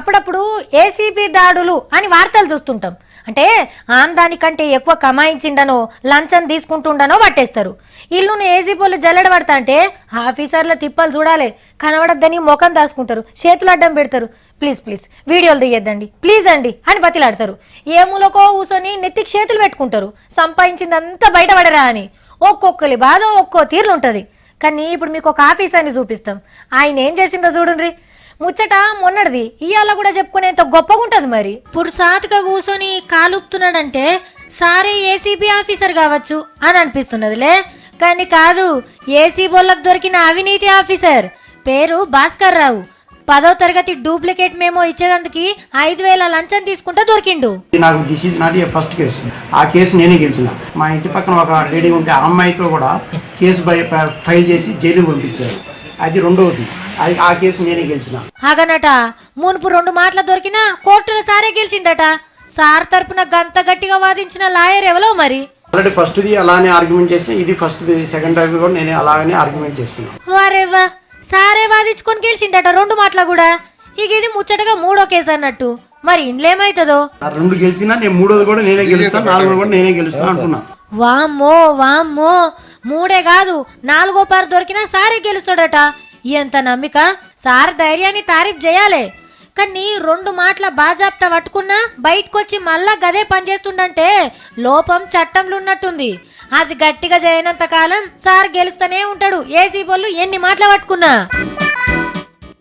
అప్పుడప్పుడు ఏసీబీ దాడులు అని వార్తలు చూస్తుంటాం. అంటే ఆందానికంటే ఎక్కువ కమాయించిండనో లంచం తీసుకుంటుండనో పట్టేస్తారు. ఇల్లును ఏసీబీలు జల్లెడ పడతా అంటే ఆఫీసర్ల తిప్పలు చూడాలి, కనబడద్దని ముఖం దాచుకుంటారు, చేతులు అడ్డం పెడతారు. ప్లీజ్ ప్లీజ్ వీడియోలు తీయద్దండి ప్లీజ్ అండి అని బతిలాడతారు. ఏ మూలకో కూర్చొని నెత్తికి చేతులు పెట్టుకుంటారు, సంపాదించిందంతా బయటపడరా అని. ఒక్కొక్కరి బాధ ఒక్కో తీరులు ఉంటుంది. కానీ ఇప్పుడు మీకు ఒక ఆఫీసర్ని చూపిస్తాం. ఆయన ఏం చేసిండో చూడండి. ముచ్చట మొన్నటిది ఇవాళ కూడా చెప్పుకునేంత గొప్పగా ఉంటుంది. మరి ఇప్పుడు సాతిగా కూర్చొని కాలుపుతున్నాడంటే సారే ఏసీబీ ఆఫీసర్ కావచ్చు అని అనిపిస్తున్నదిలే. కానీ కాదు, ఏసీబీలకు దొరికిన అవినీతి ఆఫీసర్. పేరు భాస్కర్ రావు. 10వ తరగతి డూప్లికేట్ మేమో ఇచ్చేందుకు 5,000 లంచం తీసుకుంటూ దొరికిండు. నాకు this is not a first case. ఆ కేసు నేనే గెలిచిన. మా ఇంటి పక్కన ఒక లేడీ ఉంటే ఆ అమ్మాయితో కూడా కేసు ఫైల్ చేసి జైలుకి పంపించారు. అది రెండవది. ఆ కేసు నేనే గెలిచిన. అగనట మునుపు 2 మాటలు దొరికినా కోర్టులో సారే గెలిచిండట. సార్ తరపున గంత గట్టిగా వాదించిన లాయర్ ఎవరో మరి. ఆల్రెడీ ఫస్ట్ది అలానే ఆర్గ్యుమెంట్ చేసిన, ఇది ఫస్ట్ది సెకండ్ టైం కూడా నేనే అలాగనే ఆర్గ్యుమెంట్ చేస్తున్నాను. వారేవా సారే వాదించుకొని గెలిచిండట 2 మాటలు కూడా. ఇక ఇది ముచ్చటగా 3వ కేసు అన్నట్టు. మరి ఇండ్లేమైతుందో. 2 గెలిచినా నేను 3వది కూడా నేనే గెలుస్తాను, 4వది కూడా నేనే గెలుస్తాను అనుకున్నా. వామ్మో వామ్మో, 3ఏ కాదు 4వ పారు దొరికినా సారే గెలుస్తాడట. ఎంత నమ్మిక. సార్ ధైర్యాన్ని తారీఫ్ చేయాలి. కానీ 2 మాటల బాజాప్తా పట్టుకున్నా బయటకొచ్చి మళ్ళా గదే పనిచేస్తుండంటే లోపం చట్టంలో ఉన్నట్టుంది. అది గట్టిగా చేయనంత కాలం సార్ గెలుస్తూనే ఉంటాడు. ఏసీబీలు ఎన్ని మాటలు పట్టుకున్నా.